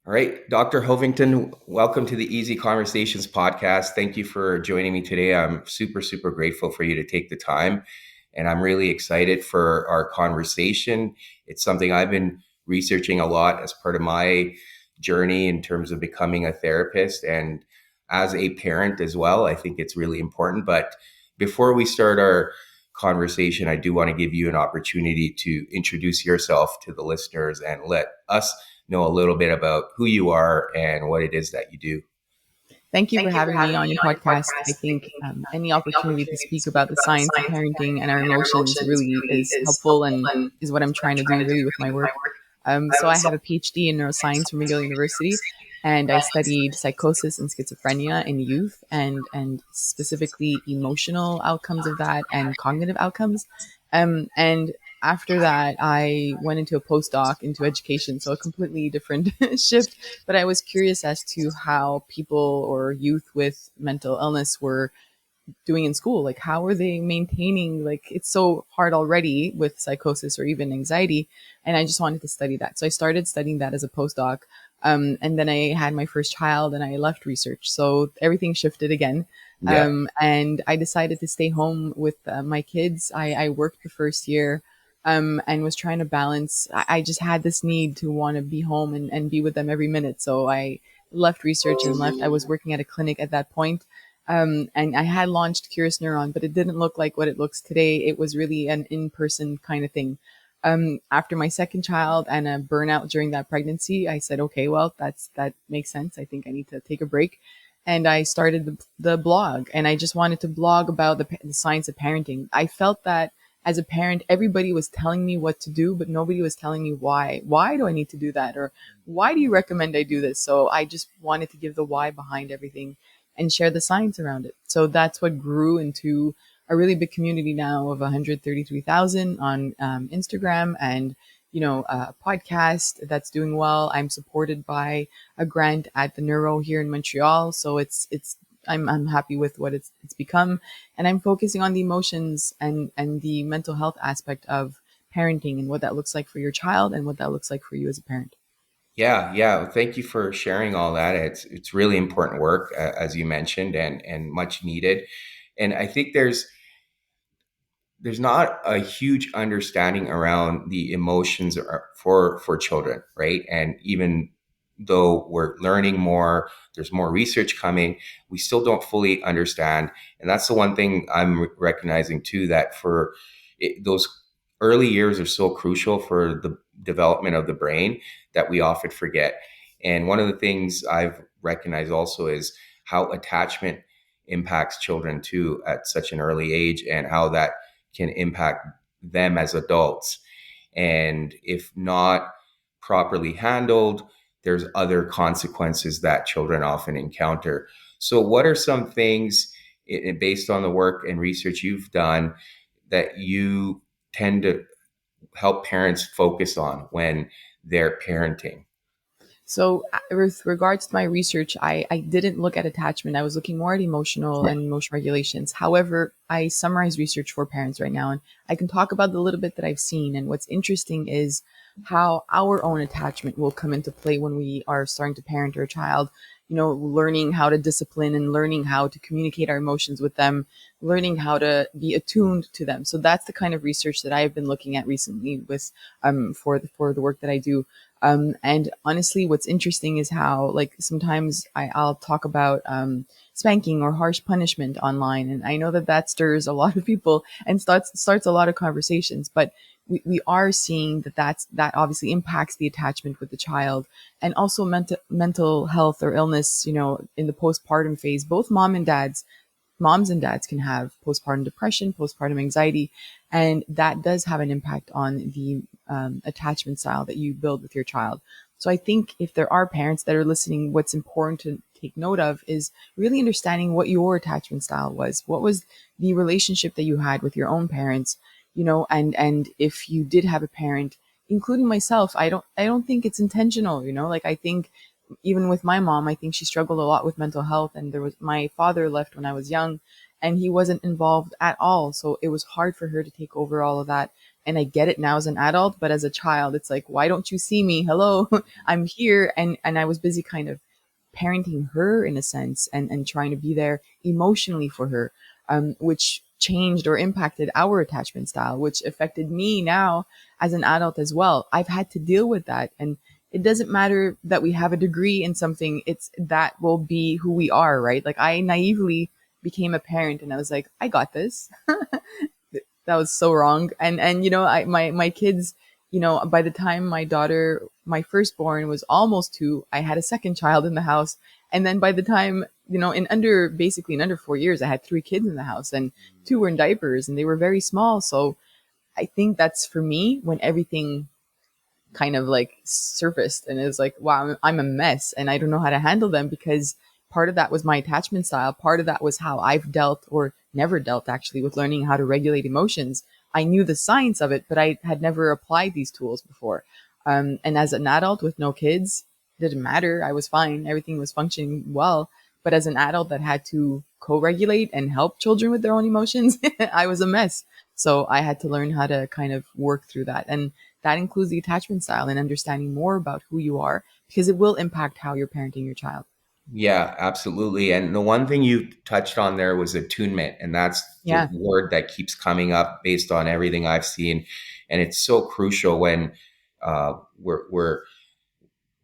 All right, Dr. Hovington, welcome to the Easy Conversations podcast. Thank you for joining me today. I'm super, super grateful for you to take the time, and I'm really excited for our conversation. It's something I've been researching a lot as part of my journey in terms of becoming a therapist and as a parent as well. I think it's really important. But before we start our conversation, I do want to give you an opportunity to introduce yourself to the listeners and let us know a little bit about who you are and what it is that you do. Thank you for having me on your podcast. I think any opportunity to speak about the science of parenting and our emotions really is helpful and is what I'm trying to do really with my work. So I have a PhD in neuroscience from McGill University, and I studied psychosis and schizophrenia in youth and specifically emotional outcomes of that and cognitive outcomes. And after that, I went into a postdoc into education, so a completely different shift. But I was curious as to how people or youth with mental illness were doing in school. Like, how are they maintaining, like, it's so hard already with psychosis or even anxiety. And I just wanted to study that. So I started studying that as a postdoc. And then I had my first child and I left research. So everything shifted again. Yeah. And I decided to stay home with my kids. I worked the first year and was trying to balance. I just had this need to want to be home and be with them every minute. So I left research and left. I was working at a clinic at that point. And I had launched Curious Neuron, but it didn't look like what it looks today. It was really an in-person kind of thing. After my second child and a burnout during that pregnancy, I said, okay, well, that makes sense. I think I need to take a break. And I started the blog, and I just wanted to blog about the science of parenting. I felt that as a parent, everybody was telling me what to do, but nobody was telling me why. Why do I need to do that? Or why do you recommend I do this? So I just wanted to give the why behind everything and share the science around it. So that's what grew into a really big community now of 133,000 on Instagram, and a podcast that's doing well. I'm supported by a grant at the Neuro here in Montreal, so I'm happy with what it's become, and I'm focusing on the emotions and the mental health aspect of parenting and what that looks like for your child and what that looks like for you as a parent. Yeah, yeah. Thank you for sharing all that. It's really important work, as you mentioned, and much needed. And I think there's not a huge understanding around the emotions for children, right? And even though we're learning more, there's more research coming, we still don't fully understand. And that's the one thing I'm recognizing too, that those early years are so crucial for the development of the brain that we often forget. And one of the things I've recognized also is how attachment impacts children too at such an early age, and how that can impact them as adults. And if not properly handled, there's other consequences that children often encounter. So, what are some things, based on the work and research you've done, that you tend to help parents focus on when they're parenting? So, with regards to my research, I didn't look at attachment. I was looking more at emotional and emotional regulations. However, I summarize research for parents right now, and I can talk about the little bit that I've seen. And what's interesting is how our own attachment will come into play when we are starting to parent our child. Learning how to discipline and learning how to communicate our emotions with them, learning how to be attuned to them. So that's the kind of research that I've been looking at recently with for the work that I do. And honestly, what's interesting is how, like, sometimes I'll talk about spanking or harsh punishment online, and I know that stirs a lot of people and starts a lot of conversations. But we are seeing that obviously impacts the attachment with the child, and also mental health or illness. In the postpartum phase, both moms and dads can have postpartum depression, postpartum anxiety, and that does have an impact on the attachment style that you build with your child. So I think if there are parents that are listening, what's important to take note of is really understanding what your attachment style was. What was the relationship that you had with your own parents? And if you did have a parent, including myself, I don't think it's intentional. Like, I think even with my mom, I think she struggled a lot with mental health, and my father left when I was young, and he wasn't involved at all. So it was hard for her to take over all of that. And I get it now as an adult, but as a child, it's like, why don't you see me? Hello, I'm here. And I was busy kind of parenting her in a sense, and trying to be there emotionally for her, which changed or impacted our attachment style, which affected me now as an adult as well. I've had to deal with that. And it doesn't matter that we have a degree in something, it's that will be who we are, right? Like I naively became a parent and I was like, I got this. That was so wrong. And my kids, by the time my daughter, my firstborn, was almost 2, I had a second child in the house. And then by the time, in under 4 years, I had 3 kids in the house, and 2 were in diapers and they were very small. So I think that's for me when everything kind of like surfaced, and it was like, wow, I'm a mess and I don't know how to handle them, because part of that was my attachment style. Part of that was how I've dealt, or never dealt actually, with learning how to regulate emotions. I knew the science of it, but I had never applied these tools before. And as an adult with no kids, didn't matter. I was fine. Everything was functioning well. But as an adult that had to co-regulate and help children with their own emotions, I was a mess. So I had to learn how to kind of work through that. And that includes the attachment style and understanding more about who you are, because it will impact how you're parenting your child. Yeah, absolutely. And the one thing you touched on there was attunement, and that's the Yeah. word that keeps coming up based on everything I've seen. And it's so crucial when we're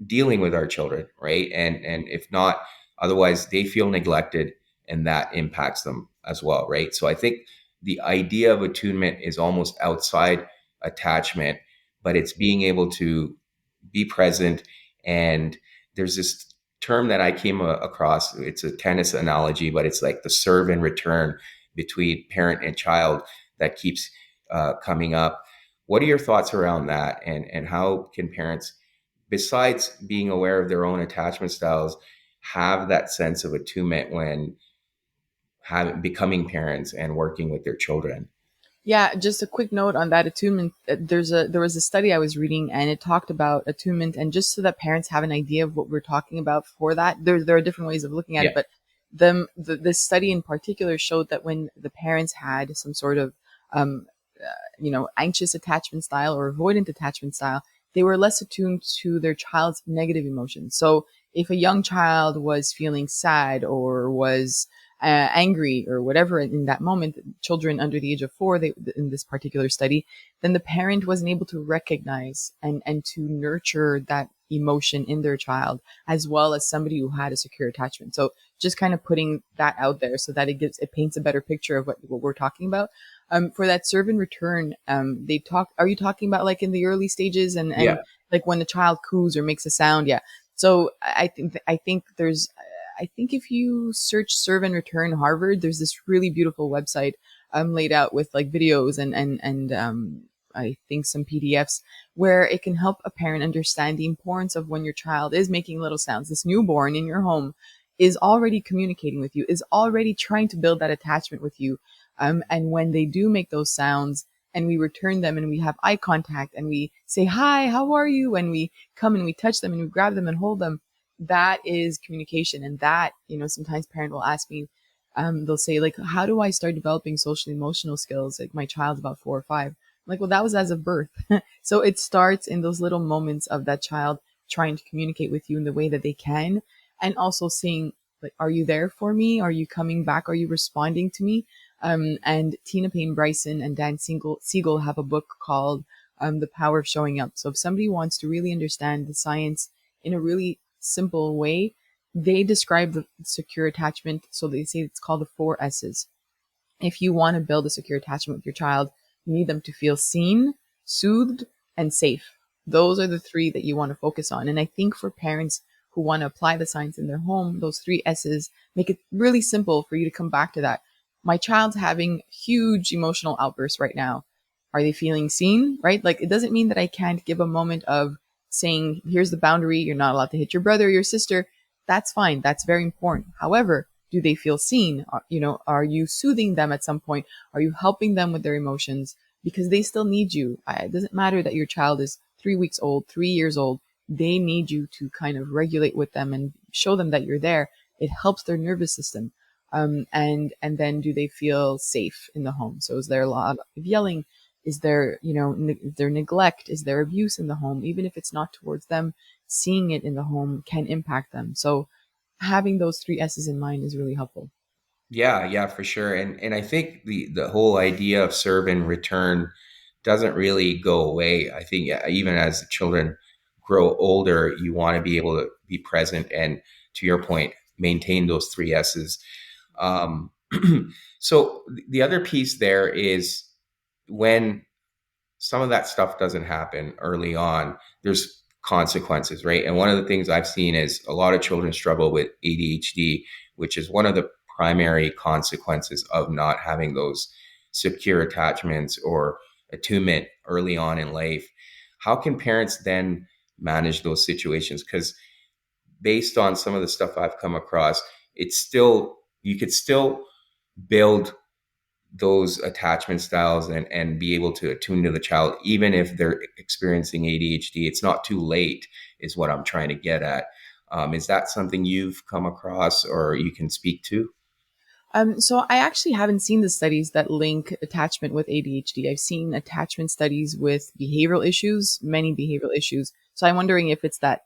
dealing with our children, right? And if not, otherwise they feel neglected, and that impacts them as well, right? So I think the idea of attunement is almost outside attachment, but it's being able to be present. And there's this term that I came across. It's a tennis analogy, but it's like the serve and return between parent and child that keeps coming up. What are your thoughts around that? And how can parents, besides being aware of their own attachment styles, have that sense of attunement when becoming parents and working with their children? Yeah, just a quick note on that attunement. There was a study I was reading, and it talked about attunement, and just so that parents have an idea of what we're talking about for that, there are different ways of looking at Yeah. it, but this study in particular showed that when the parents had some sort of um, anxious attachment style or avoidant attachment style, they were less attuned to their child's negative emotions. So if a young child was feeling sad or was angry or whatever in that moment, children under the age of 4, in this particular study, then the parent wasn't able to recognize and to nurture that emotion in their child, as well as somebody who had a secure attachment. So just kind of putting that out there so that it paints a better picture of what we're talking about. For that serve and return, are you talking about like in the early stages, and Yeah. like when the child coos or makes a sound? Yeah. So I think if you search serve and return Harvard, there's this really beautiful website laid out with like videos and I think some PDFs where it can help a parent understand the importance of when your child is making little sounds. This newborn in your home is already communicating with you, is already trying to build that attachment with you. And when they do make those sounds and we return them and we have eye contact and we say, hi, how are you? And we come and we touch them and we grab them and hold them, that is communication. And that, sometimes parent will ask me, they'll say like, how do I start developing social emotional skills? Like my child's about 4 or 5. I'm like, well, that was as of birth. So it starts in those little moments of that child trying to communicate with you in the way that they can. And also saying like, are you there for me? Are you coming back? Are you responding to me? And Tina Payne Bryson and Dan Siegel have a book called The Power of Showing Up. So if somebody wants to really understand the science in a really simple way, they describe the secure attachment. So they say it's called the 4 S's. If you want to build a secure attachment with your child, you need them to feel seen, soothed, and safe. Those are the 3 that you want to focus on. And I think for parents who want to apply the science in their home, those 3 S's make it really simple for you to come back to that. My child's having huge emotional outbursts right now. Are they feeling seen? Right? Like, it doesn't mean that I can't give a moment of saying, here's the boundary. You're not allowed to hit your brother or your sister. That's fine. That's very important. However, do they feel seen? Are you soothing them at some point? Are you helping them with their emotions? Because they still need you. It doesn't matter that your child is 3 weeks old, 3 years old. They need you to kind of regulate with them and show them that you're there. It helps their nervous system. And then do they feel safe in the home? So is there a lot of yelling? Is there, is there neglect? Is there abuse in the home? Even if it's not towards them, seeing it in the home can impact them. So having those three S's in mind is really helpful. Yeah, yeah, for sure. And I think the whole idea of serve and return doesn't really go away. I think even as the children grow older, you want to be able to be present and, to your point, maintain those three S's. Um, so the other piece there is when some of that stuff doesn't happen early on, there's consequences, right? And one of the things I've seen is a lot of children struggle with ADHD, which is one of the primary consequences of not having those secure attachments or attunement early on in life. How can parents then manage those situations? Because based on some of the stuff I've come across, it's still, you could still build those attachment styles and be able to attune to the child, even if they're experiencing ADHD. It's not too late, is what I'm trying to get at. Is that something you've come across or you can speak to? So I actually haven't seen the studies that link attachment with ADHD. I've seen attachment studies with behavioral issues, many behavioral issues. So I'm wondering if it's that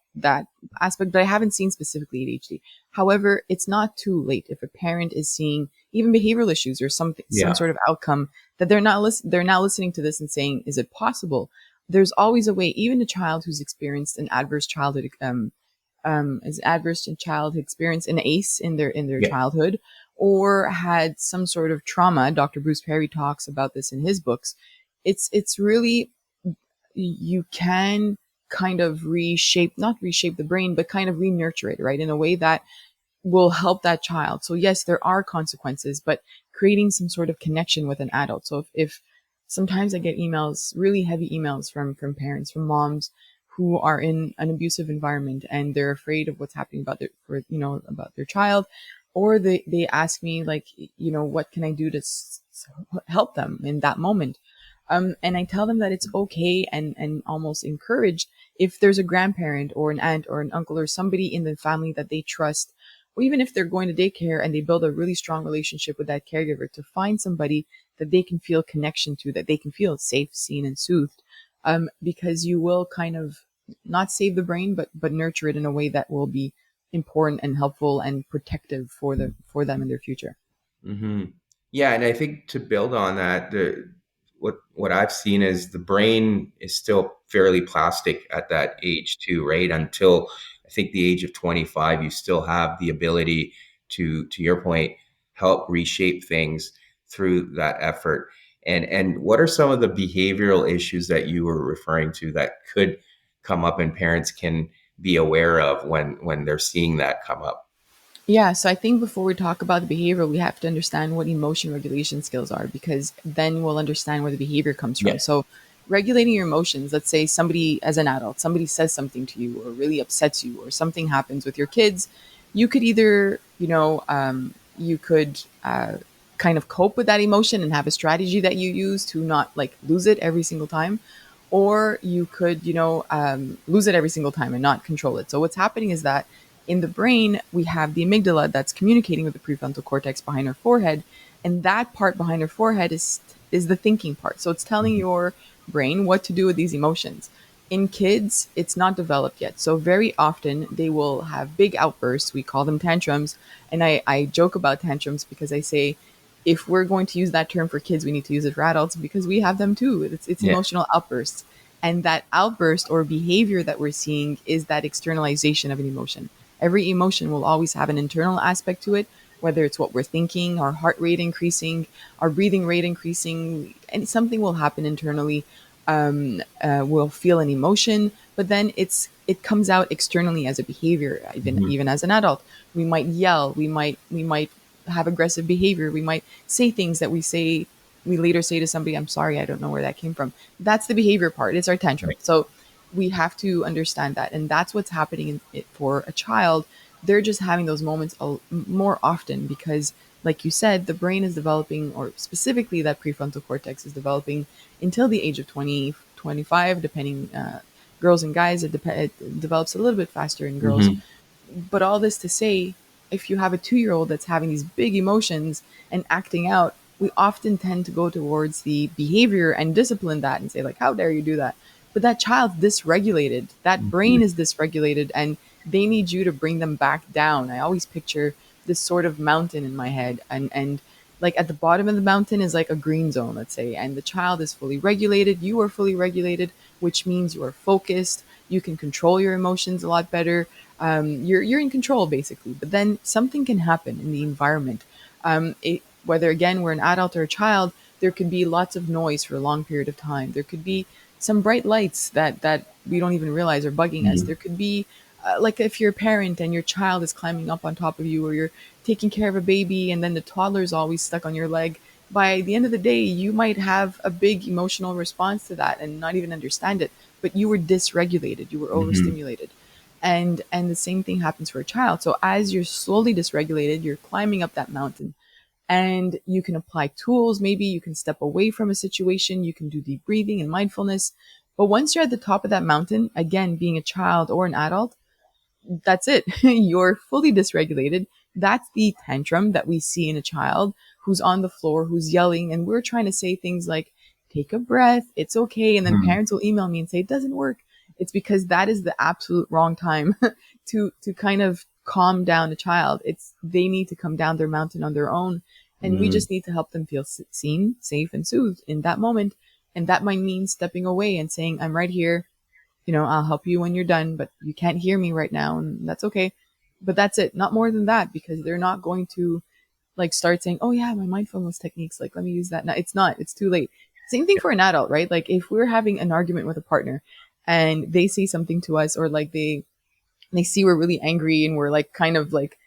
aspect, but I haven't seen specifically ADHD. However, it's not too late if a parent is seeing even behavioral issues or some Yeah. sort of outcome that they're now listening to this and saying, "Is it possible?" There's always a way. Even a child who's experienced an adverse childhood as adverse child experience, an ACE in their Yeah. childhood, or had some sort of trauma. Dr. Bruce Perry talks about this in his books. It's really, you can kind of not reshape the brain, but kind of re-nurture it, right, in a way that will help that child. So yes, there are consequences, but creating some sort of connection with an adult. So if sometimes I get emails, really heavy emails from parents, from moms who are in an abusive environment and they're afraid of what's happening about their child, or they ask me like, what can I do to help them in that moment? And I tell them that it's okay and almost encouraged if there's a grandparent or an aunt or an uncle or somebody in the family that they trust, or even if they're going to daycare and they build a really strong relationship with that caregiver, to find somebody that they can feel connection to, that they can feel safe, seen, and soothed. Because you will kind of not save the brain, but nurture it in a way that will be important and helpful and protective for them in their future. Hmm. Yeah, and I think to build on that, what I've seen is the brain is still fairly plastic at that age too, right? Until I think the age of 25, you still have the ability to your point, help reshape things through that effort. And what are some of the behavioral issues that you were referring to that could come up and parents can be aware of when they're seeing that come up? Yeah, so I think before we talk about the behavior, we have to understand what emotion regulation skills are, because then we'll understand where the behavior comes Yeah. from. So, regulating your emotions, let's say somebody, as an adult, somebody says something to you or really upsets you, or something happens with your kids, you could either, you could kind of cope with that emotion and have a strategy that you use to not like lose it every single time, or you could, lose it every single time and not control it. So, what's happening is that in the brain, we have the amygdala that's communicating with the prefrontal cortex behind our forehead, and that part behind our forehead is the thinking part. So it's telling Mhm. your brain what to do with these emotions. In kids, it's not developed yet. So very often they will have big outbursts. We call them tantrums. And I joke about tantrums because I say, if we're going to use that term for kids, we need to use it for adults because we have them too. It's Yeah. emotional outbursts. And that outburst or behavior that we're seeing is that externalization of an emotion. Every emotion will always have an internal aspect to it, whether it's what we're thinking, our heart rate increasing, our breathing rate increasing, and something will happen internally. We'll feel an emotion, but then it comes out externally as a behavior. Mhm. Even as an adult, we might yell, we might have aggressive behavior, we might say things that we later say to somebody, "I'm sorry, I don't know where that came from." That's the behavior part. It's our tantrum. Right. So we have to understand that, and that's what's happening in it for a child. They're just having those moments more often because, like you said, the brain is developing, or specifically that prefrontal cortex is developing until the age of 20, 25, depending, girls and guys. It develops a little bit faster in girls. Mhm. But all this to say, if you have a 2-year-old that's having these big emotions and acting out, we often tend to go towards the behavior and discipline that and say, like, how dare you do that? But that child's dysregulated. That brain Mhm. is dysregulated, and they need you to bring them back down. I always picture this sort of mountain in my head, and like at the bottom of the mountain is like a green zone, let's say, and the child is fully regulated. You are fully regulated, which means you are focused. You can control your emotions a lot better. You're in control basically. But then something can happen in the environment. Whether again we're an adult or a child, there could be lots of noise for a long period of time. There could be some bright lights that we don't even realize are bugging us. Mhm. There could be like if you're a parent and your child is climbing up on top of you, or you're taking care of a baby and then the toddler is always stuck on your leg. By the end of the day, you might have a big emotional response to that and not even understand it, but you were dysregulated, you were Mhm. overstimulated. And the same thing happens for a child. So as you're slowly dysregulated, you're climbing up that mountain, and you can apply tools. Maybe you can step away from a situation, you can do deep breathing and mindfulness. But once you're at the top of that mountain, again, being a child or an adult, that's it. You're fully dysregulated. That's the tantrum that we see in a child who's on the floor, who's yelling, and we're trying to say things like, take a breath, it's okay. And then Mhm. parents will email me and say, it doesn't work. It's because that is the absolute wrong time to kind of calm down a child. It's they need to come down their mountain on their own. And we Mhm. just need to help them feel seen, safe, and soothed in that moment. And that might mean stepping away and saying, I'm right here, I'll help you when you're done, but you can't hear me right now, and that's okay. But that's it, not more than that, because they're not going to like start saying, "Oh yeah, my mindfulness techniques, like let me use that." No, it's not. It's too late. Same thing for an adult, right? Like if we're having an argument with a partner and they say something to us, or like they see we're really angry and we're like kind of like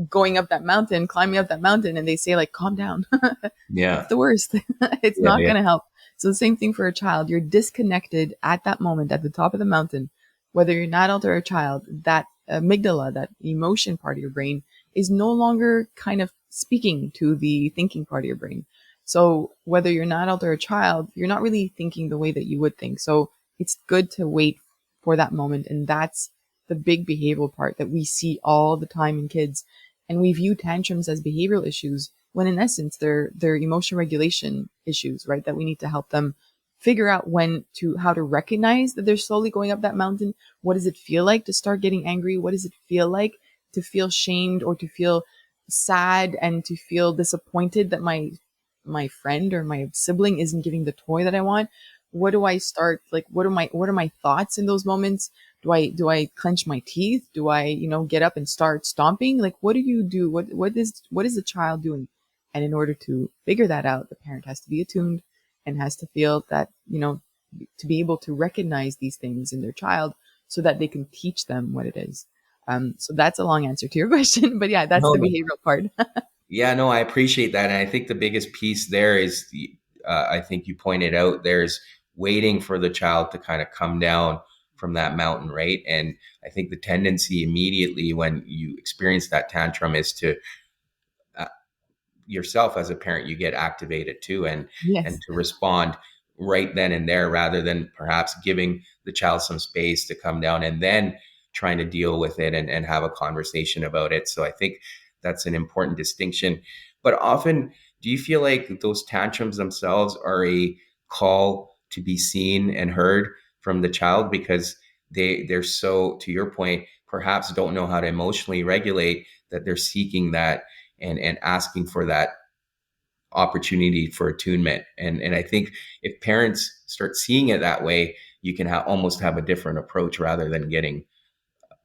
going up that mountain, climbing up that mountain, and they say like, "Calm down." It's Yeah. the worst. It's Yeah. not Yeah. going to help. So the same thing for a child. You're disconnected at that moment at the top of the mountain, whether you're an adult or a child. That amygdala, that emotion part of your brain, is no longer kind of speaking to the thinking part of your brain. So whether you're an adult or a child, you're not really thinking the way that you would think. So it's good to wait for that moment. And that's the big behavioral part that we see all the time in kids. And we view tantrums as behavioral issues when in essence they're emotion regulation issues, right? That we need to help them figure out how to recognize that they're slowly going up that mountain. What does it feel like to start getting angry? What does it feel like to feel shamed or to feel sad and to feel disappointed that my friend or my sibling isn't giving the toy that I want? What do I start like what are my thoughts in those moments? Do I clench my teeth? Do I, get up and start stomping? Like what do you do? What is the child doing? And in order to figure that out, the parent has to be attuned and has to feel that, to be able to recognize these things in their child so that they can teach them what it is. So that's a long answer to your question, but yeah, that's No, the no. behavioral part. Yeah, no, I appreciate that. And I think the biggest piece there is I think you pointed out there's waiting for the child to kind of come down from that mountain, right? And I think the tendency immediately when you experience that tantrum is to uh, yourself as a parent, you get activated too, and Yes. to respond right then and there rather than perhaps giving the child some space to come down and then trying to deal with it and have a conversation about it. So I think that's an important distinction. But often, do you feel like those tantrums themselves are a call to be seen and heard from the child because they're so, to your point, perhaps don't know how to emotionally regulate, that they're seeking that and asking for that opportunity for attunement. And I think if parents start seeing it that way, you can almost have a different approach rather than getting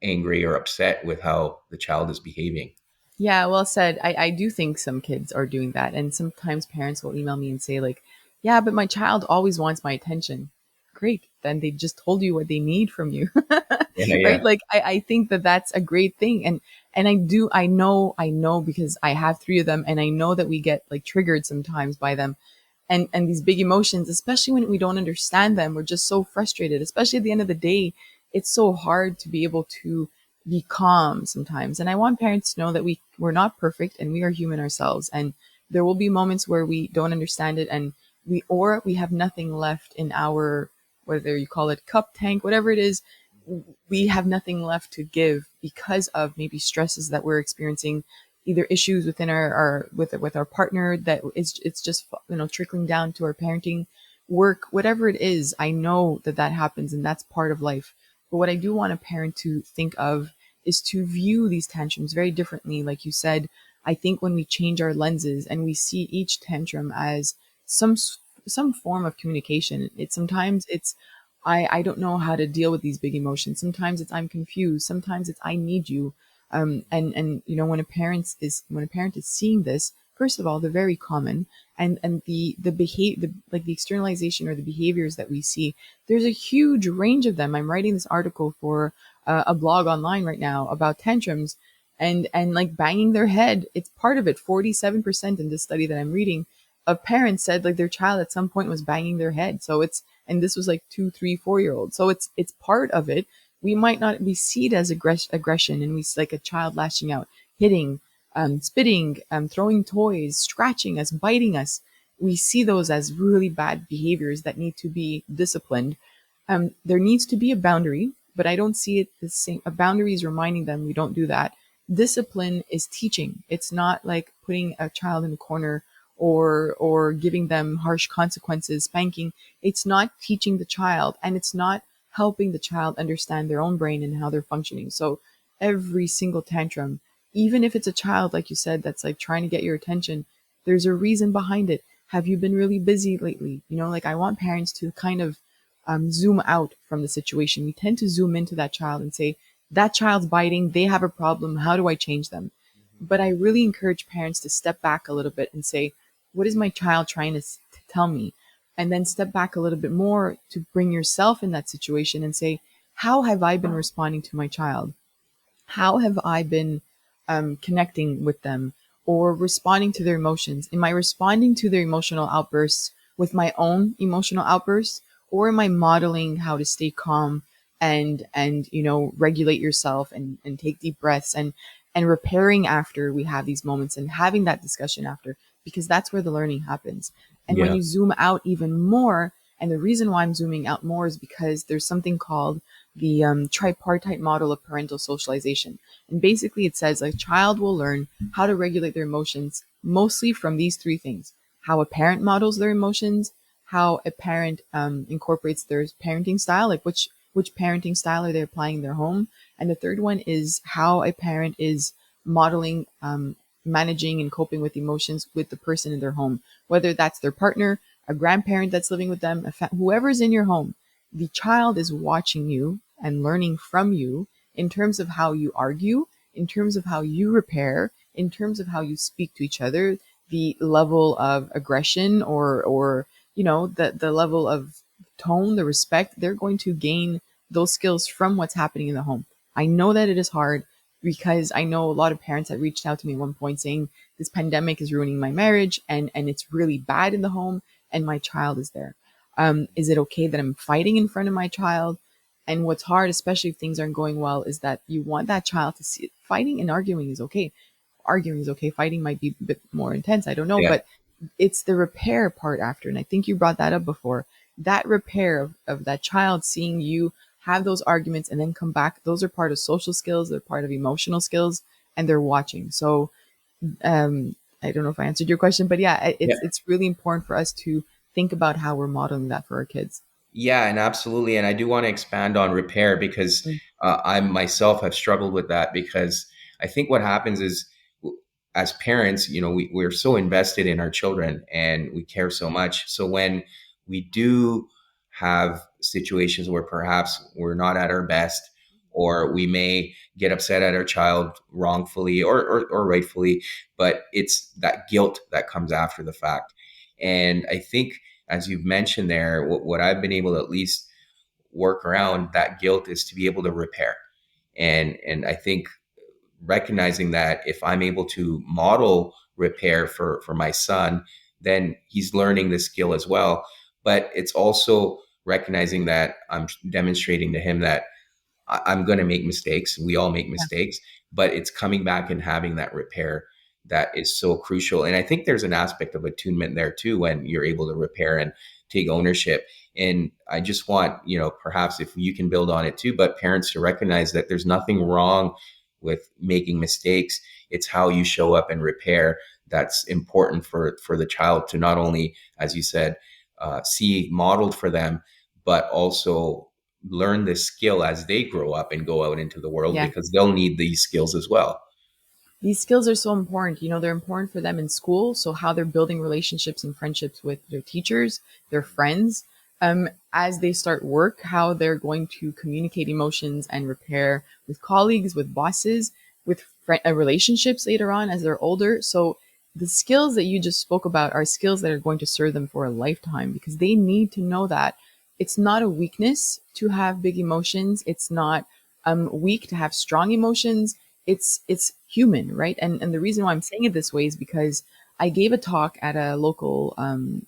angry or upset with how the child is behaving. Yeah, well said. I do think some kids are doing that. And sometimes parents will email me and say, like, yeah, but my child always wants my attention. Great. Then they just told you what they need from you. Yeah, Right? yeah. Like, I think that that's a great thing. And I know because I have three of them and I know that we get like triggered sometimes by them. And these big emotions, especially when we don't understand them, we're just so frustrated, especially at the end of the day. It's so hard to be able to be calm sometimes. And I want parents to know that we're not perfect and we are human ourselves. And there will be moments where we don't understand it and we have nothing left in our, whether you call it cup, tank, whatever it is, we have nothing left to give because of maybe stresses that we're experiencing, either issues within our with our partner that is it's just trickling down to our parenting work, whatever it is. I know that that happens and that's part of life. But what I do want a parent to think of is to view these tantrums very differently. Like you said, I think when we change our lenses and we see each tantrum as some some form of communication, it sometimes it's I don't know how to deal with these big emotions. Sometimes it's I'm confused. Sometimes it's I need you. And when a parent is seeing this, first of all, they're very common, and the behavior, like the externalization or the behaviors that we see, there's a huge range of them. I'm writing this article for a blog online right now about tantrums, and like banging their head. It's part of it. 47% in this study that I'm reading of parents said like their child at some point was banging their head. So it's and this was like 2, 3, 4 year olds. So it's part of it. We might not we see it as aggression, and we see like a child lashing out, hitting, spitting, throwing toys, scratching us, biting us. We see those as really bad behaviors that need to be disciplined. There needs to be a boundary, but I don't see it the same. A boundary is reminding them we don't do that. Discipline is teaching. It's not like putting a child in a corner or giving them harsh consequences, spanking. It's not teaching the child, and it's not helping the child understand their own brain and how they're functioning. So every single tantrum, even if it's a child, like you said, that's like trying to get your attention, there's a reason behind it. Have you been really busy lately? Like I want parents to kind of zoom out from the situation. We tend to zoom into that child and say, that child's biting, they have a problem. How do I change them? But I really encourage parents to step back a little bit and say, what is my child trying to tell me? And then step back a little bit more to bring yourself in that situation and say, how have I been responding to my child? How have I been connecting with them or responding to their emotions? Am I responding to their emotional outbursts with my own emotional outbursts, or am I modeling how to stay calm and regulate yourself and take deep breaths and repairing after we have these moments and having that discussion after, because that's where the learning happens. And when Yeah. you zoom out even more, and the reason why I'm zooming out more is because there's something called the tripartite model of parental socialization. And basically, it says a child will learn how to regulate their emotions mostly from these three things: how a parent models their emotions, how a parent incorporates their parenting style, like which parenting style are they applying in their home, and the third one is how a parent is modeling, managing, and coping with emotions with the person in their home, whether that's their partner, a grandparent that's living with them, whoever's in your home. The child is watching you and learning from you in terms of how you argue, in terms of how you repair, in terms of how you speak to each other, the level of aggression or the level of tone, the respect. They're going to gain those skills from what's happening in the home. I know that it is hard because I know a lot of parents that reached out to me at one point saying this pandemic is ruining my marriage and it's really bad in the home and my child is there. Is it okay that I'm fighting in front of my child? And what's hard, especially if things aren't going well, is that you want that child to see it. Fighting and arguing is okay. Arguing is okay. Fighting might be a bit more intense. I don't know, Yeah. but it's the repair part after. And I think you brought that up before. That repair of that child seeing you have those arguments and then come back. Those are part of social skills. They're part of emotional skills, and they're watching. So I don't know if I answered your question, but yeah, it's really important for us to think about how we're modeling that for our kids. Yeah, and absolutely. And I do want to expand on repair because Mm, I myself have struggled with that because I think what happens is as parents, we're so invested in our children and we care so much. So when we do have situations where perhaps we're not at our best, or we may get upset at our child wrongfully or rightfully, but it's that guilt that comes after the fact. And I think as you've mentioned there, what I've been able to at least work around that guilt is to be able to repair. And I think recognizing that if I'm able to model repair for my son, then he's learning this skill as well. But it's also recognizing that I'm demonstrating to him that I'm going to make mistakes. We all make yeah, mistakes, but it's coming back and having that repair that is so crucial. And I think there's an aspect of attunement there too, when you're able to repair and take ownership. And I just want, perhaps if you can build on it too, but parents to recognize that there's nothing wrong with making mistakes. It's how you show up and repair that's important for the child to not only, as you said, see modeled for them, but also learn this skill as they grow up and go out into the world, Yeah. because they'll need these skills as well. These skills are so important. You know, they're important for them in school. So how they're building relationships and friendships with their teachers, their friends, as they start work, how they're going to communicate emotions and repair with colleagues, with bosses, with relationships later on as they're older. So the skills that you just spoke about are skills that are going to serve them for a lifetime, because they need to know that it's not a weakness to have big emotions. It's not weak to have strong emotions. It's human, right? And the reason why I'm saying it this way is because I gave a talk at a local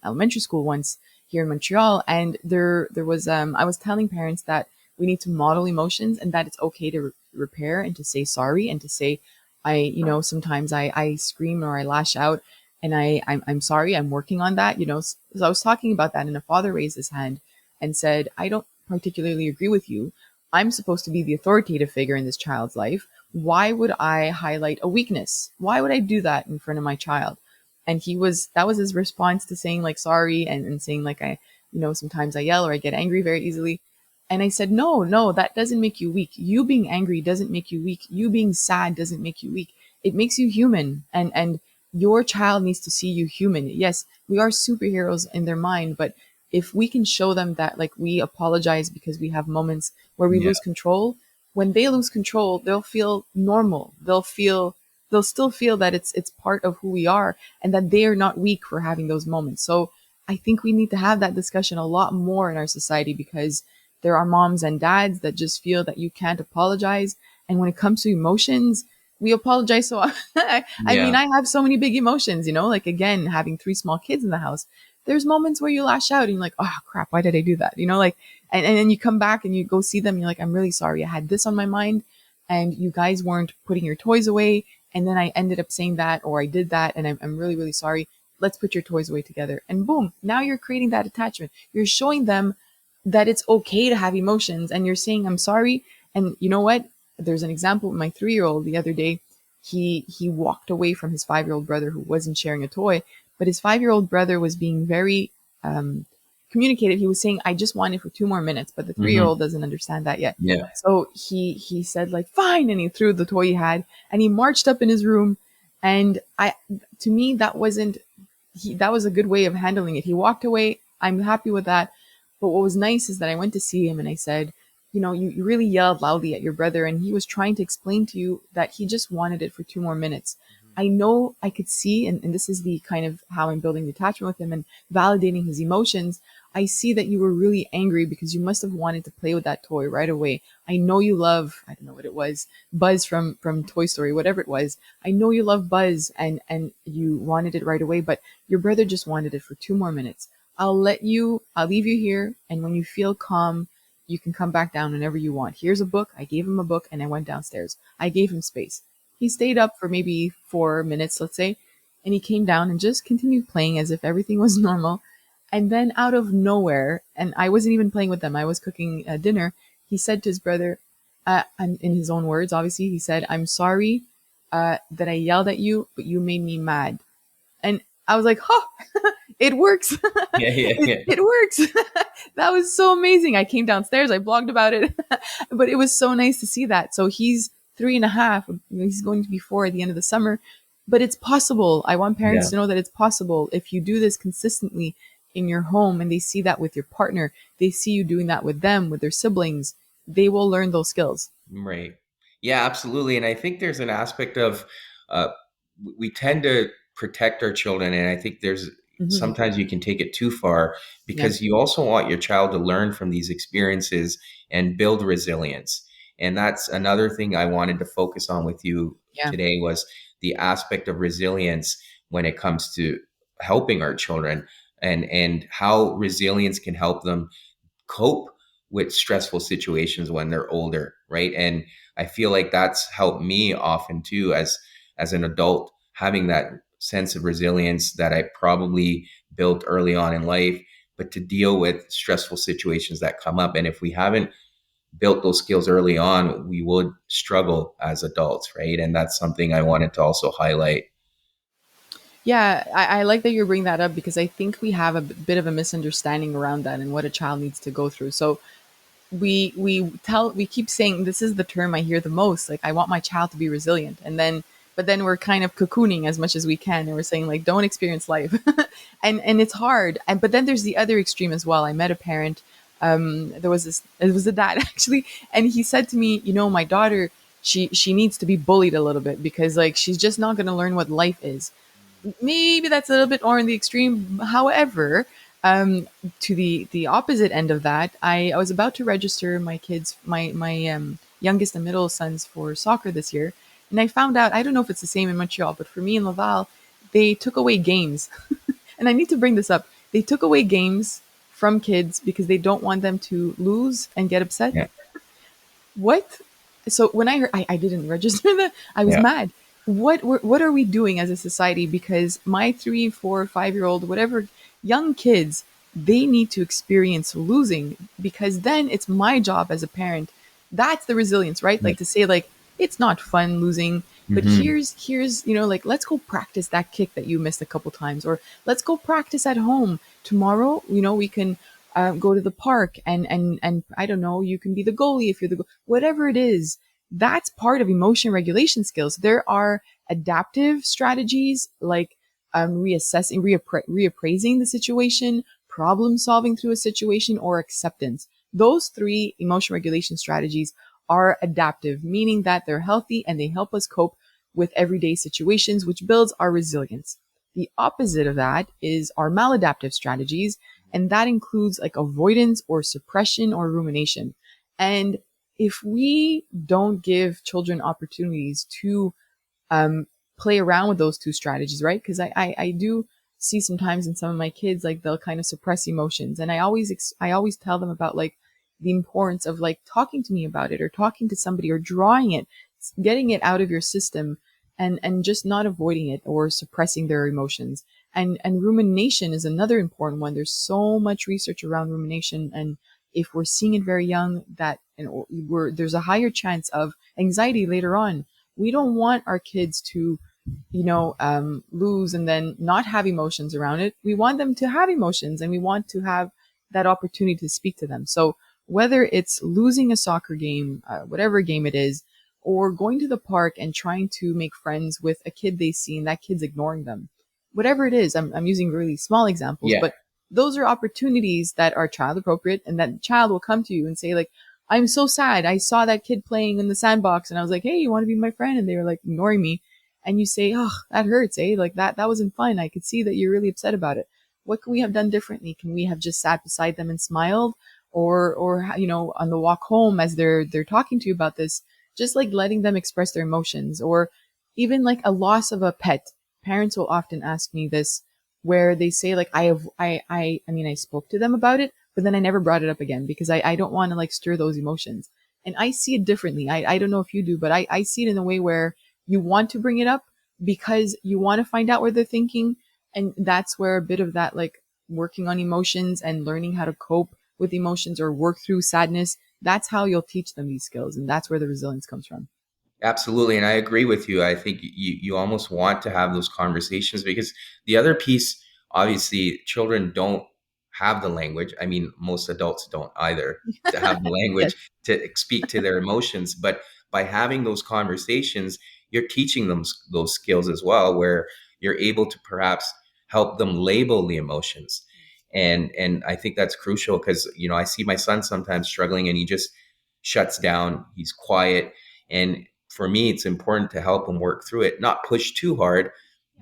elementary school once here in Montreal, and there was I was telling parents that we need to model emotions and that it's okay to repair and to say sorry and to say sometimes I scream or I lash out, and I'm sorry, I'm working on that. So I was talking about that, and a father raised his hand and said, I don't particularly agree with you. I'm supposed to be the authoritative figure in this child's life. Why would I highlight a weakness? Why would I do that in front of my child? And that was his response to saying like sorry, and saying like sometimes I yell or I get angry very easily. And I said, no, no, that doesn't make you weak. You being angry doesn't make you weak. You being sad doesn't make you weak. It makes you human. And your child needs to see you human. Yes, we are superheroes in their mind, but if we can show them that like we apologize because we have moments where we Yeah. lose control, when they lose control, they'll feel normal. They'll still feel that it's part of who we are and that they are not weak for having those moments. So I think we need to have that discussion a lot more in our society, because there are moms and dads that just feel that you can't apologize. And when it comes to emotions, we apologize so often. I mean, Yeah. I have so many big emotions, like again, having three small kids in the house. There's moments where you lash out and you're like, oh crap, why did I do that? Like, and then you come back and you go see them and you're like, I'm really sorry. I had this on my mind and you guys weren't putting your toys away. And then I ended up saying that, or I did that. And I'm really, really sorry. Let's put your toys away together. And boom, now you're creating that attachment. You're showing them that it's okay to have emotions, and you're saying, I'm sorry. And you know what? There's an example with my 3-year-old the other day. He walked away from his 5-year-old brother who wasn't sharing a toy, but his 5-year-old brother was being very communicative. He was saying, I just want it for 2 more minutes, but the 3-year-old Hmm. doesn't understand that yet. Yeah. So he said like, fine. And he threw the toy he had and he marched up in his room. And to me, that was a good way of handling it. He walked away. I'm happy with that. But what was nice is that I went to see him and I said, you really yelled loudly at your brother, and he was trying to explain to you that he just wanted it for 2 more minutes. I know I could see, and this is the kind of how I'm building the attachment with him and validating his emotions. I see that you were really angry because you must have wanted to play with that toy right away. I know you love, I don't know what it was, Buzz from Toy Story, whatever it was. I know you love Buzz and you wanted it right away, but your brother just wanted it for 2 more minutes. I'll leave you here. And when you feel calm, you can come back down whenever you want. Here's a book. I gave him a book and I went downstairs. I gave him space. He stayed up for maybe 4 minutes, let's say, and he came down and just continued playing as if everything was normal. And then out of nowhere, and I wasn't even playing with them, I was cooking dinner, he said to his brother, in his own words, obviously, he said, I'm sorry that I yelled at you, but you made me mad. And I was like, oh, it works. Yeah. Yeah. Yeah. It works. That was so amazing. I came downstairs, I blogged about it, but it was so nice to see that. So he's 3.5, he's going to be 4 at the end of the summer, but it's possible. I want parents Yeah. to know that it's possible. If you do this consistently in your home and they see that with your partner, they see you doing that with them, with their siblings, they will learn those skills. Right. Yeah, absolutely. And I think there's an aspect of uh, we tend to protect our children, and I think there's Hmm. sometimes you can take it too far, Yeah. because you also want your child to learn from these experiences and build resilience. And that's another thing I wanted to focus on with you Yeah. today, was the aspect of resilience when it comes to helping our children, and how resilience can help them cope with stressful situations when they're older, right? And I feel like that's helped me often too, as an adult, having that sense of resilience that I probably built early on in life, but to deal with stressful situations that come up. And if we haven't built those skills early on, we would struggle as adults, right? And that's something I wanted to also highlight. Yeah, I like that you're bringing that up because I think we have a bit of a misunderstanding around that and what a child needs to go through. So we keep saying, this is the term I hear the most, like, I want my child to be resilient, and then but then we're kind of cocooning as much as we can, and we're saying, like, don't experience life. And it's hard. And but then there's the other extreme as well. I met a parent, there was this, it was a dad actually, and he said to me, my daughter, she needs to be bullied a little bit because, like, she's just not going to learn what life is. Maybe that's a little bit more in the extreme. However, to the opposite end of that, I was about to register my kids, my youngest and middle sons, for soccer this year, and I found out, I don't know if it's the same in Montreal, but for me in Laval, they took away games, and I need to bring this up. They took away games from kids because they don't want them to lose and get upset. Yeah. What? So when I heard, I didn't register that. I was Yeah. mad. What are we doing as a society? Because my 3, 4, 5-year-old, whatever, young kids, they need to experience losing, because then it's my job as a parent. That's the resilience, right? Yeah. Like, to say, like, it's not fun losing, but Hmm. here's like, let's go practice that kick that you missed a couple times, or let's go practice at home tomorrow. We can go to the park, and I don't know, you can be the goalie if you're whatever it is. That's part of emotion regulation skills. There are adaptive strategies like reassessing, reappraising the situation, problem solving through a situation, or acceptance. Those three emotion regulation strategies are adaptive, meaning that they're healthy and they help us cope with everyday situations, which builds our resilience. The opposite of that is our maladaptive strategies, and that includes like avoidance or suppression or rumination. And if we don't give children opportunities to um, play around with those two strategies, right? Because I do see sometimes in some of my kids, like, they'll kind of suppress emotions, and I always tell them about, like, the importance of, like, talking to me about it, or talking to somebody, or drawing it, getting it out of your system, and just not avoiding it or suppressing their emotions. And rumination is another important one. There's so much research around rumination, and if we're seeing it very young, that, there's a higher chance of anxiety later on. We don't want our kids to, lose and then not have emotions around it. We want them to have emotions, and we want to have that opportunity to speak to them. So whether it's losing a soccer game, whatever game it is, or going to the park and trying to make friends with a kid they see and that kid's ignoring them, whatever it is, I'm using really small examples, Yeah. but those are opportunities that are child appropriate, and that child will come to you and say, like, I'm so sad. I saw that kid playing in the sandbox, and I was like, hey, you want to be my friend? And they were, like, ignoring me. And you say, oh, that hurts, eh? Like, that wasn't fun. I could see that you're really upset about it. What can we have done differently? Can we have just sat beside them and smiled? Or on the walk home, as they're talking to you about this, just, like, letting them express their emotions. Or even, like, a loss of a pet. Parents will often ask me this, where they say, like, I spoke to them about it, but then I never brought it up again because I don't want to, like, stir those emotions. And I see it differently. I don't know if you do, but I see it in a way where you want to bring it up because you want to find out what they're thinking. And that's where a bit of that, like, working on emotions and learning how to cope with emotions or work through sadness, that's how you'll teach them these skills. And that's where the resilience comes from. Absolutely. And I agree with you. I think you almost want to have those conversations because the other piece, obviously, children don't have the language. I mean, most adults don't either to have the Yes. language to speak to their emotions. But by having those conversations, you're teaching them those skills as well, where you're able to perhaps help them label the emotions. And I think that's crucial because, I see my son sometimes struggling and he just shuts down. He's quiet. And for me, it's important to help him work through it, not push too hard,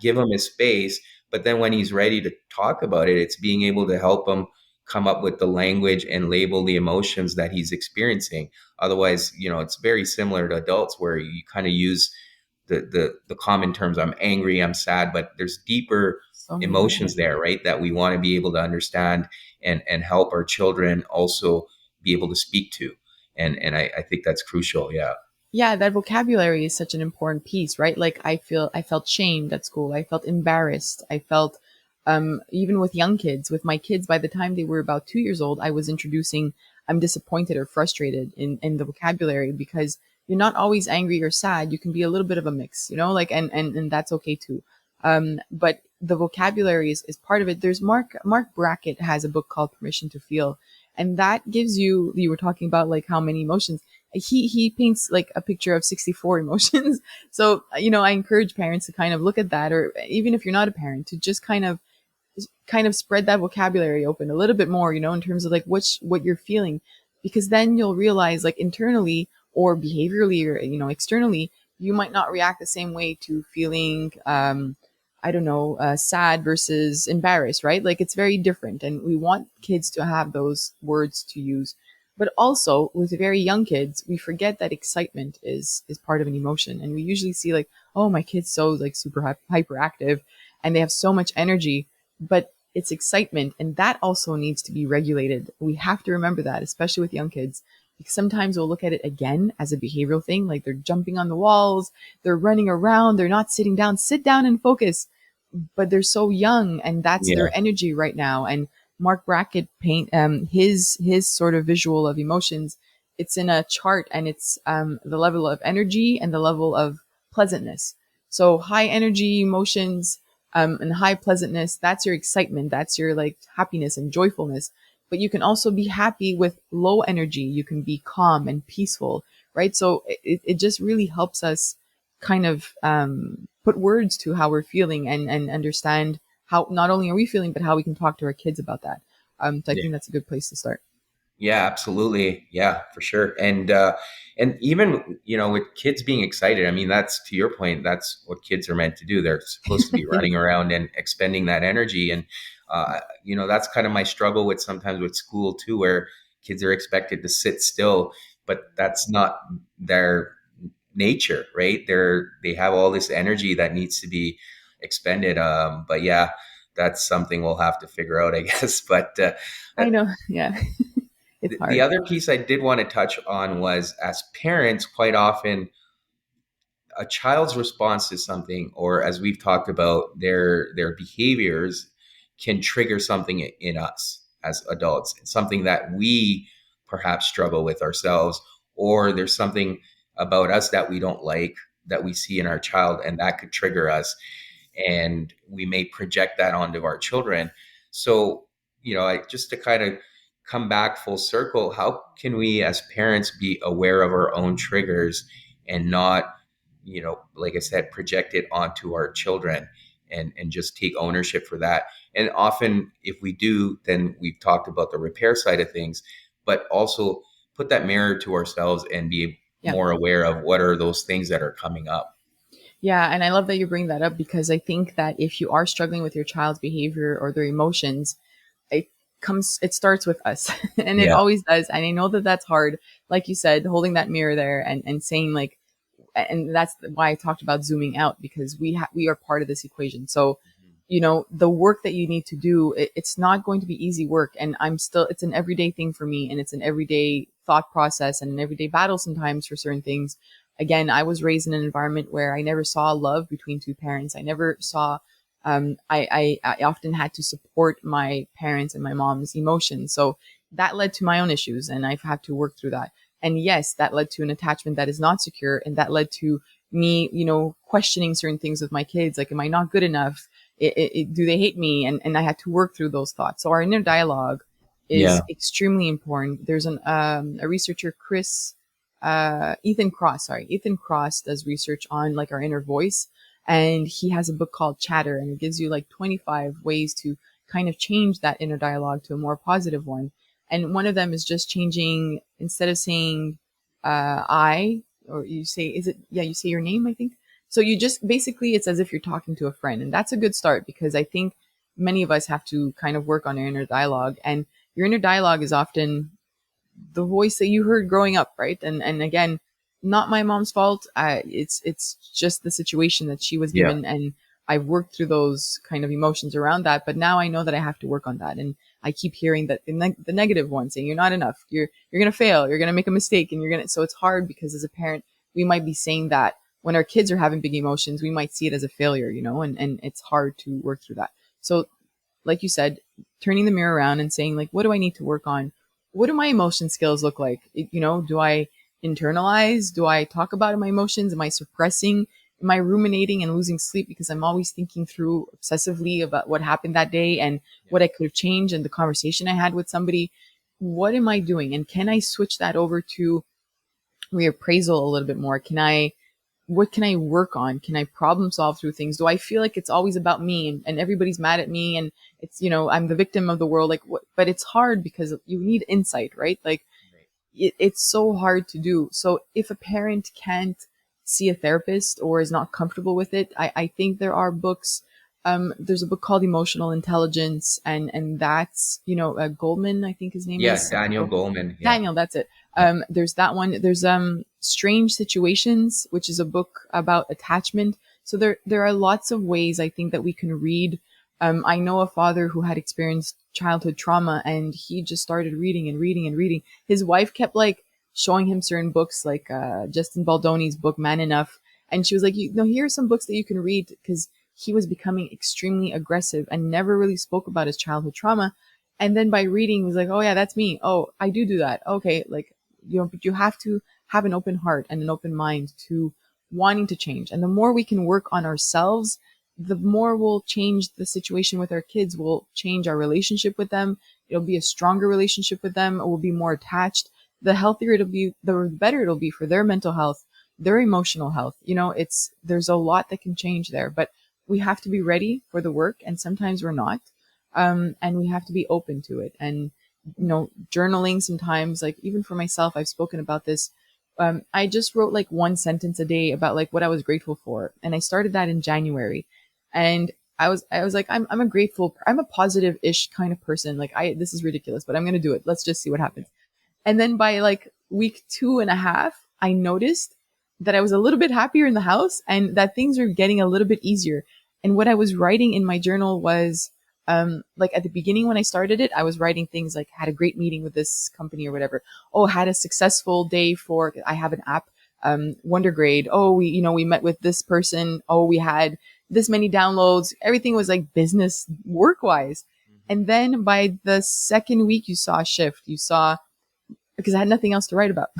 give him his space. But then when he's ready to talk about it, it's being able to help him come up with the language and label the emotions that he's experiencing. Otherwise, it's very similar to adults where you kind of use the common terms. I'm angry, I'm sad, but there's deeper So many more. emotions there, right? That we want to be able to understand and help our children also be able to speak to. And I think that's crucial. Yeah. Yeah, that vocabulary is such an important piece, right? Like, I felt shamed at school. I felt embarrassed. I felt, even with young kids, with my kids, by the time they were about 2 years old, I was introducing I'm disappointed or frustrated in the vocabulary, because you're not always angry or sad. You can be a little bit of a mix, like, and that's okay too. But the vocabulary is part of it. There's Mark Brackett has a book called Permission to Feel, and that gives you were talking about like how many emotions. He paints like a picture of 64 emotions. So, I encourage parents to kind of look at that, or even if you're not a parent, to just kind of spread that vocabulary open a little bit more, in terms of like what you're feeling, because then you'll realize, like, internally or behaviorally or externally, you might not react the same way to feeling I don't know, sad versus embarrassed, right? Like, it's very different, and we want kids to have those words to use. But also with very young kids, we forget that excitement is part of an emotion, and we usually see like, oh, my kid's so like super hyperactive, and they have so much energy, but it's excitement, and that also needs to be regulated. We have to remember that, especially with young kids, because sometimes we'll look at it again as a behavioral thing, like they're jumping on the walls, they're running around, they're not sitting down. Sit down and focus. But they're so young, and that's Yeah. their energy right now. And Mark Brackett paint his sort of visual of emotions. It's in a chart, and it's the level of energy and the level of pleasantness. So high energy emotions, and high pleasantness, that's your excitement, that's your like happiness and joyfulness. But you can also be happy with low energy. You can be calm and peaceful, right? So it just really helps us kind of put words to how we're feeling, and understand how not only are we feeling, but how we can talk to our kids about that. So I think that's a good place to start. Yeah, absolutely. Yeah, for sure. And even, with kids being excited, I mean, that's to your point, that's what kids are meant to do. They're supposed to be Yeah. running around and expending that energy. And that's kind of my struggle with sometimes with school too, where kids are expected to sit still, but that's not their nature, right? They have all this energy that needs to be expended. But yeah, that's something we'll have to figure out, I guess. But I know. Yeah. It's the hard. other piece I did want to touch on was, as parents, quite often a child's response to something, or as we've talked about, their behaviors can trigger something in us as adults. It's something that we perhaps struggle with ourselves, or there's something about us that we don't like that we see in our child, and that could trigger us, and we may project that onto our children. So, just to kind of come back full circle, how can we as parents be aware of our own triggers and not, like I said, project it onto our children, and just take ownership for that? And often, if we do, then we've talked about the repair side of things, but also put that mirror to ourselves and be Yeah. more aware of what are those things that are coming up. Yeah, and I love that you bring that up, because I think that if you are struggling with your child's behavior or their emotions, it starts with us, and it Yeah. always does. And I know that that's hard, like you said, holding that mirror there, and saying like, and that's why I talked about zooming out, because we are part of this equation. So, the work that you need to do, it's not going to be easy work, and it's an everyday thing for me, and it's an everyday thought process and an everyday battle sometimes for certain things. Again, I was raised in an environment where I never saw love between two parents. I never saw. I often had to support my parents and my mom's emotions, so that led to my own issues, and I've had to work through that. And yes, that led to an attachment that is not secure. And that led to me, questioning certain things with my kids. Like, am I not good enough? Do they hate me? And I had to work through those thoughts. So our inner dialogue Yeah. is extremely important. There's a researcher, Ethan Cross does research on like our inner voice. And he has a book called Chatter, and it gives you like 25 ways to kind of change that inner dialogue to a more positive one. And one of them is just changing, instead of saying I, or you say, you say your name, I think. So you just basically, it's as if you're talking to a friend. And that's a good start, because I think many of us have to kind of work on our inner dialogue. And your inner dialogue is often the voice that you heard growing up, right? And again, not my mom's fault. It's just the situation that she was Yeah. given, and I've worked through those kind of emotions around that. But now I know that I have to work on that, and I keep hearing that the negative one saying you're not enough, you're gonna fail, you're gonna make a mistake, and you're gonna. So it's hard, because as a parent, we might be saying that when our kids are having big emotions, we might see it as a failure, and it's hard to work through that. So, like you said, turning the mirror around and saying like, what do I need to work on? what do my emotion skills look like? Do I internalize? Do I talk about my emotions? Am I suppressing? Am I ruminating and losing sleep because I'm always thinking through obsessively about what happened that day and what I could have changed and the conversation I had with somebody? What am I doing? And can I switch that over to reappraisal a little bit more? What can I work on? Can I problem solve through things? Do I feel like it's always about me and everybody's mad at me and it's, I'm the victim of the world? Like, what? But it's hard because you need insight, right? Like, it's so hard to do. So if a parent can't see a therapist or is not comfortable with it, I think there are books. There's a book called Emotional Intelligence, and that's, Goldman, I think his name Yeah, is. Daniel Goleman. Yeah. Daniel, that's it. Yeah. There's that one. There's Strange Situations, which is a book about attachment. So there are lots of ways I think that we can read. I know a father who had experienced childhood trauma, and he just started reading and reading and reading. His wife kept like showing him certain books, like Justin Baldoni's book Man Enough, and she was like, here are some books that you can read, because he was becoming extremely aggressive and never really spoke about his childhood trauma. And then by reading, he was like, oh yeah, that's me. Oh, I do that. Okay. Like, but you have to have an open heart and an open mind to wanting to change. And the more we can work on ourselves, the more we'll change the situation with our kids. We'll change our relationship with them. It'll be a stronger relationship with them. We'll be more attached. The healthier it'll be, the better it'll be for their mental health, their emotional health. There's a lot that can change there, but we have to be ready for the work. And sometimes we're not. And we have to be open to it. And, journaling sometimes, like even for myself, I've spoken about this. I just wrote like one sentence a day about like what I was grateful for. And I started that in January. And I was like, I'm a positive-ish kind of person. Like this is ridiculous, but I'm going to do it. Let's just see what happens. And then by like week 2.5, I noticed that I was a little bit happier in the house and that things were getting a little bit easier. And what I was writing in my journal was, like at the beginning when I started it, I was writing things like had a great meeting with this company or whatever. Oh, had a successful day I have an app, Wondergrade. Oh, we met with this person. Oh, we had this many downloads. Everything was like business work wise. And then by the second week, you saw a shift. Because I had nothing else to write about.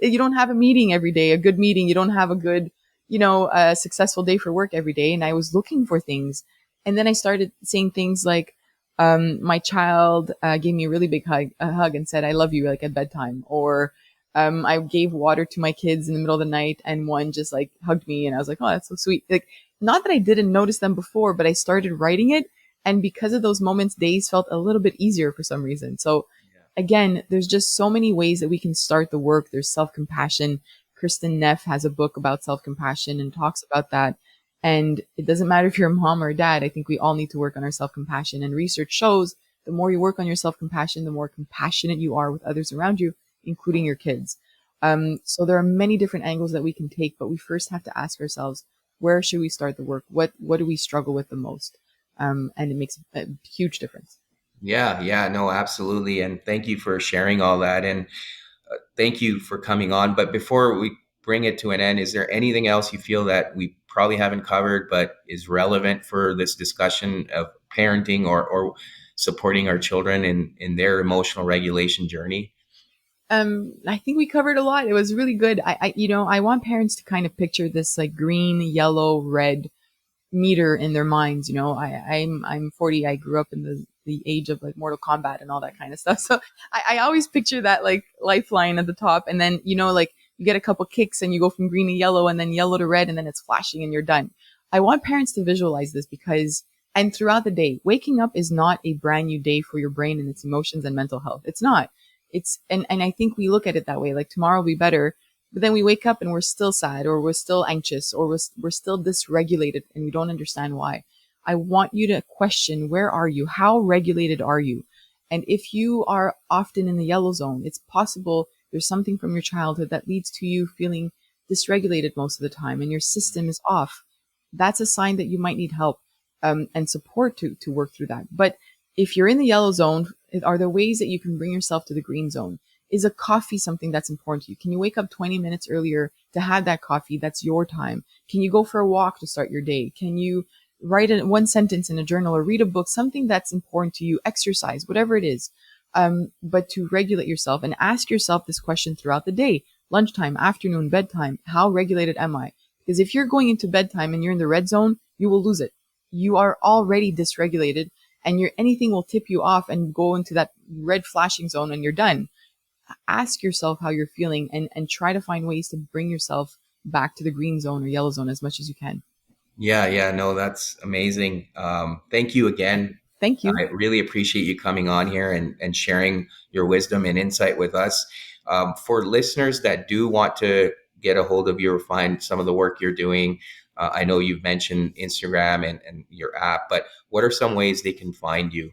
You don't have a meeting every day, a good meeting. You don't have a good, a successful day for work every day. And I was looking for things. And then I started saying things like, my child gave me a really big hug and said, I love you, like at bedtime. Or I gave water to my kids in the middle of the night and one just like hugged me. And I was like, oh, that's so sweet. Like, not that I didn't notice them before, but I started writing it. And because of those moments, days felt a little bit easier for some reason. So again, there's just so many ways that we can start the work. There's self-compassion. Kristen Neff has a book about self-compassion and talks about that. And it doesn't matter if you're a mom or a dad. I think we all need to work on our self-compassion. And research shows the more you work on your self-compassion, the more compassionate you are with others around you, including your kids. So there are many different angles that we can take, but we first have to ask ourselves, where should we start the work? What do we struggle with the most? And it makes a huge difference. Yeah, no, absolutely. And thank you for sharing all that. And thank you for coming on. But before we bring it to an end, is there anything else you feel that we probably haven't covered, but is relevant for this discussion of parenting or supporting our children in their emotional regulation journey? I think we covered a lot. It was really good. I want parents to kind of picture this like green, yellow, red meter in their minds. I'm 40. I grew up in the age of like Mortal Kombat and all that kind of stuff. So I always picture that like lifeline at the top, and then like you get a couple kicks and you go from green to yellow, and then yellow to red, and then it's flashing and you're done. I want parents to visualize this and throughout the day, waking up is not a brand new day for your brain and its emotions and mental health. It's not. And I think we look at it that way, like tomorrow will be better. But then we wake up and we're still sad, or we're still anxious, or we're still dysregulated and we don't understand why. I want you to question, where are you? How regulated are you? And if you are often in the yellow zone, it's possible there's something from your childhood that leads to you feeling dysregulated most of the time and your system is off. That's a sign that you might need help and support to work through that. But if you're in the yellow zone, are there ways that you can bring yourself to the green zone? Is a coffee something that's important to you? Can you wake up 20 minutes earlier to have that coffee? That's your time. Can you go for a walk to start your day? Can you write one sentence in a journal or read a book, something that's important to you, exercise, whatever it is? but to regulate yourself and ask yourself this question throughout the day: lunchtime, afternoon, bedtime, how regulated am I? Because if you're going into bedtime and you're in the red zone, you will lose it. You are already dysregulated, and anything will tip you off and go into that red flashing zone and you're done. Ask yourself how you're feeling, and try to find ways to bring yourself back to the green zone or yellow zone as much as you can. Yeah, yeah, no, that's amazing. Thank you again. Thank you. I really appreciate you coming on here and sharing your wisdom and insight with us. For listeners that do want to get a hold of you or find some of the work you're doing, I know you've mentioned Instagram and your app, but what are some ways they can find you?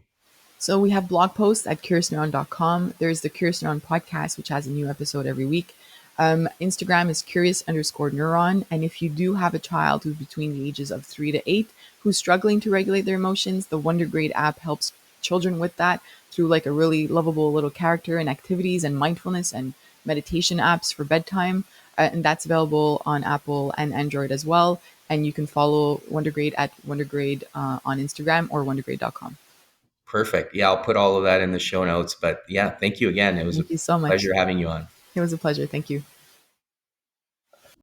So we have blog posts at curiousneuron.com. There's the Curious Neuron podcast, which has a new episode every week. Instagram is curious_neuron. And if you do have a child who's between the ages of 3 to 8 who's struggling to regulate their emotions, the Wonder Grade app helps children with that through like a really lovable little character and activities and mindfulness and meditation apps for bedtime. And that's available on Apple and Android as well. And you can follow Wondergrade at Wondergrade on Instagram or wondergrade.com. Perfect. Yeah, I'll put all of that in the show notes. But yeah, thank you again. It was a Thank you so much. pleasure having you on. It was a pleasure. Thank you.